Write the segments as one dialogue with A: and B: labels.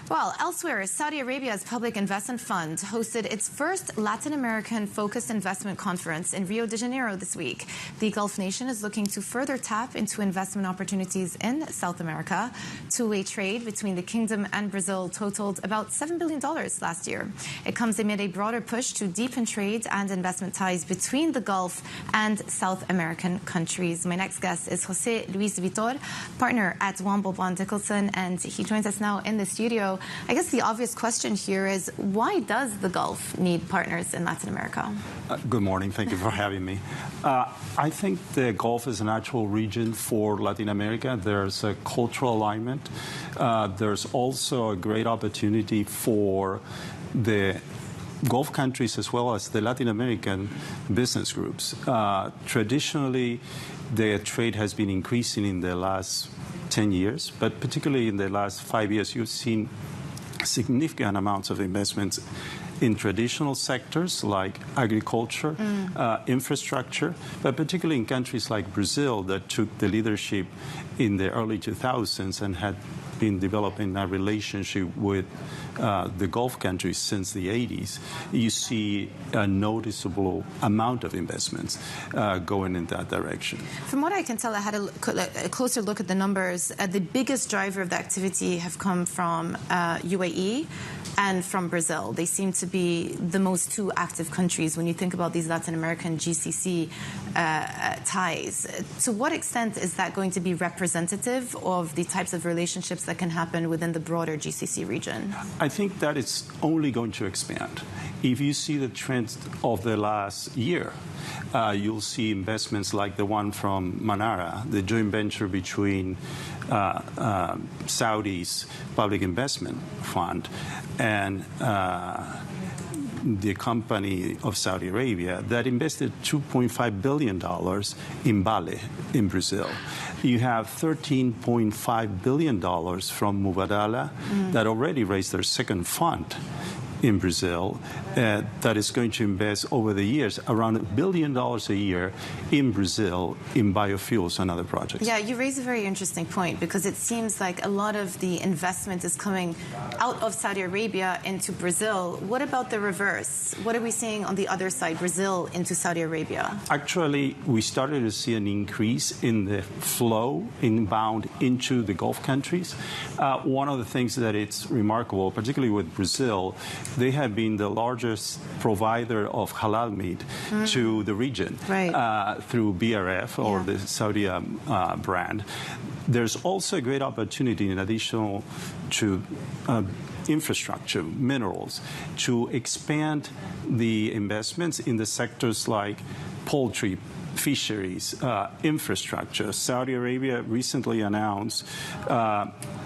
A: Well, elsewhere, Saudi Arabia's Public Investment Fund hosted its first Latin American-focused investment conference in Rio de Janeiro this week. The Gulf nation is looking to further tap into investment opportunities in South America. Two-way trade between the kingdom and Brazil totaled about $7 billion last year. It comes amid a broader push to deepen trade and investment ties between the Gulf and South American countries. My next guest is Jose Luis Vittor, partner at Womble Bond Dickinson, and he joins us now in the studio. I guess the obvious question here is, why does the Gulf need partners in Latin America?
B: Good morning. Thank you for having me. I think the Gulf is a natural region for Latin America. There's a cultural alignment. There's also a great opportunity for the Gulf countries as well as the Latin American business groups. Traditionally, the trade has been increasing in the last 10 years, but particularly in the last 5 years, you've seen significant amounts of investments in traditional sectors like agriculture, infrastructure, but particularly in countries like Brazil that took the leadership in the early 2000s and had been developing a relationship with the Gulf countries since the 80s. You see a noticeable amount of investments going in that direction.
A: From what I can tell, I had a closer look at the numbers. The biggest driver of the activity have come from UAE and from Brazil. They seem to be the most two active countries when you think about these Latin American GCC ties. To what extent is that going to be representative of the types of relationships that can happen within the broader GCC region?
B: I think that it's only going to expand. If you see the trends of the last year, you'll see investments like the one from Manara, the joint venture between Saudi's Public Investment Fund and the company of Saudi Arabia that invested $2.5 billion in Vale in Brazil. You have $13.5 billion from Mubadala that already raised their second fund in Brazil that is going to invest over the years around $1 billion a year in Brazil in biofuels and other projects.
A: Yeah, you raise a very interesting point because it seems like a lot of the investment is coming out of Saudi Arabia into Brazil. What about the reverse? What are we seeing on the other side, Brazil into Saudi Arabia?
B: Actually, we started to see an increase in the flow inbound into the Gulf countries. One of the things that it's remarkable, particularly with Brazil, they have been the largest provider of halal meat to the region through BRF or the Saudi brand. There's also a great opportunity in addition to infrastructure, minerals, to expand the investments in the sectors like poultry, fisheries, infrastructure. Saudi Arabia recently announced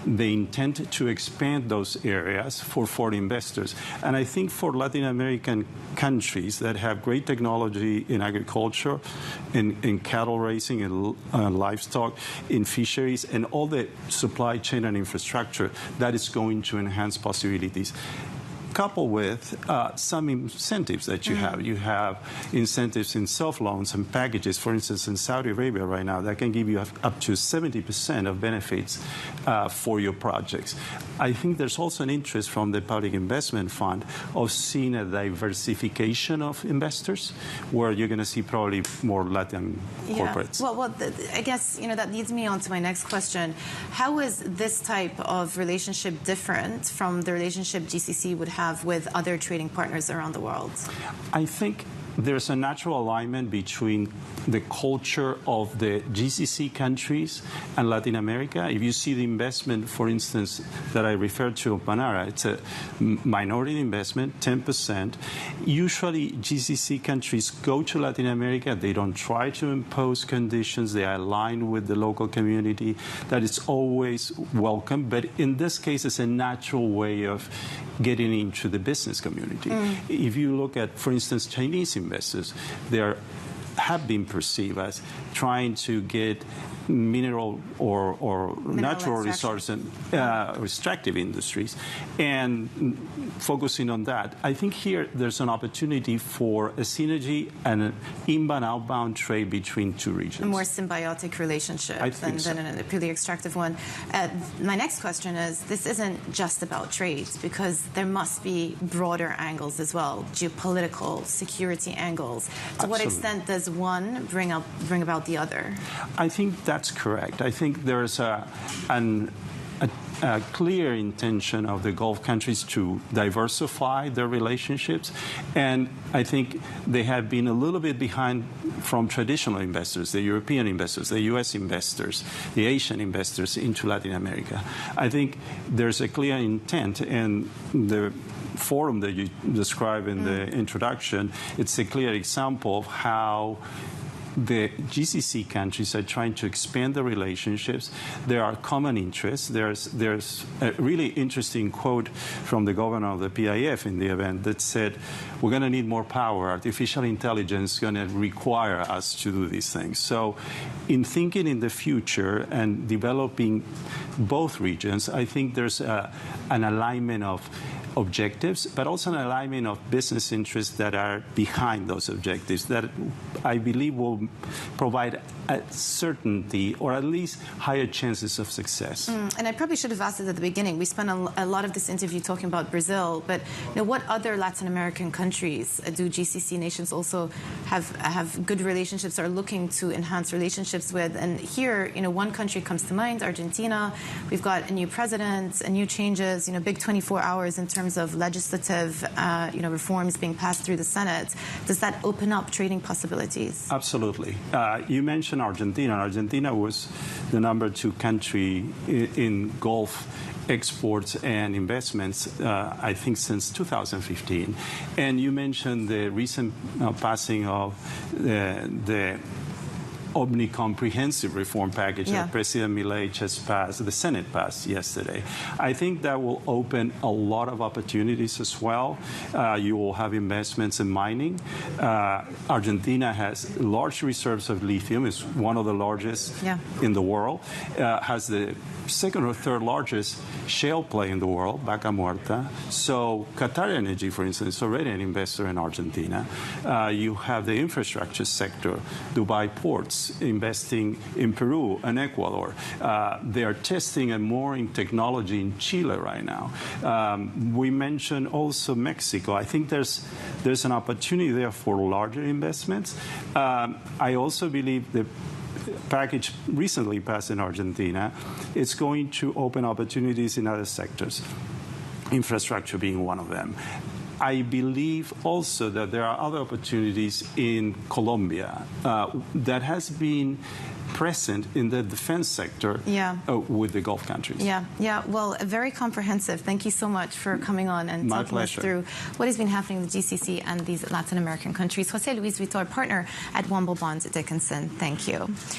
B: they intend to expand those areas for foreign investors. And I think for Latin American countries that have great technology in agriculture, in cattle raising, in livestock, in fisheries, and all the supply chain and infrastructure, that is going to enhance possibilities. Coupled with some incentives that you have. You have incentives in self-loans and packages, for instance, in Saudi Arabia right now, that can give you up to 70% of benefits for your projects. I think there's also an interest from the Public Investment Fund of seeing a diversification of investors, where you're going to see probably more Latin corporates.
A: Well, I guess that leads me on to my next question. How is this type of relationship different from the relationship GCC would have with other trading partners around the world?
B: I think there's a natural alignment between the culture of the GCC countries and Latin America. If you see the investment, for instance, that I referred to, Manara, it's a minority investment, 10%. Usually, GCC countries go to Latin America. They don't try to impose conditions. They align with the local community. That is always welcome. But in this case, it's a natural way of getting into the business community. If you look at, for instance, Chinese investors, they're have been perceived as trying to get mineral or natural resource and extractive industries, and focusing on that. I think here there's an opportunity for a synergy and an inbound-outbound trade between two regions.
A: A more symbiotic relationship than a purely extractive one. My next question is, this isn't just about trade, because there must be broader angles as well, geopolitical, security angles. To what extent does one bring about the other?
B: I think that's correct. I think there's a clear intention of the Gulf countries to diversify their relationships, and I think they have been a little bit behind from traditional investors, the European investors, the U.S. investors, the Asian investors into Latin America. I think there's a clear intent, and the forum that you described in the introduction, it's a clear example of how the GCC countries are trying to expand the relationships. There are common interests. There's a really interesting quote from the governor of the PIF in the event that said, we're going to need more power. Artificial intelligence is going to require us to do these things. So in thinking in the future and developing both regions, I think there's an alignment of objectives, but also an alignment of business interests that are behind those objectives that I believe will provide a certainty or at least higher chances of success.
A: And I probably should have asked it at the beginning. We spent a lot of this interview talking about Brazil, but what other Latin American countries do GCC nations also have good relationships or are looking to enhance relationships with? And here, one country comes to mind, Argentina. We've got a new president, new changes, big 24 hours in terms of legislative, reforms being passed through the Senate. Does that open up trading possibilities?
B: Absolutely. You mentioned Argentina. Argentina was the #2 country in Gulf exports and investments, I think, since 2015. And you mentioned the recent passing of the omni-comprehensive reform package that President Milei just passed, the Senate passed yesterday. I think that will open a lot of opportunities as well. You will have investments in mining. Argentina has large reserves of lithium. It's one of the largest in the world. Has the second or third largest shale play in the world, Vaca Muerta. So Qatar Energy, for instance, is already an investor in Argentina. You have the infrastructure sector, Dubai ports, investing in Peru and Ecuador. They are testing and more in technology in Chile right now. We mentioned also Mexico. I think there's an opportunity there for larger investments. I also believe the package recently passed in Argentina, it's going to open opportunities in other sectors, infrastructure being one of them. I believe also that there are other opportunities in Colombia that has been present in the defense sector with the Gulf countries.
A: Well, very comprehensive. Thank you so much for coming on and talking us through what has been happening in the GCC and these Latin American countries. Jose Luis Vittor, partner at Womble Bond Dickinson. Thank you.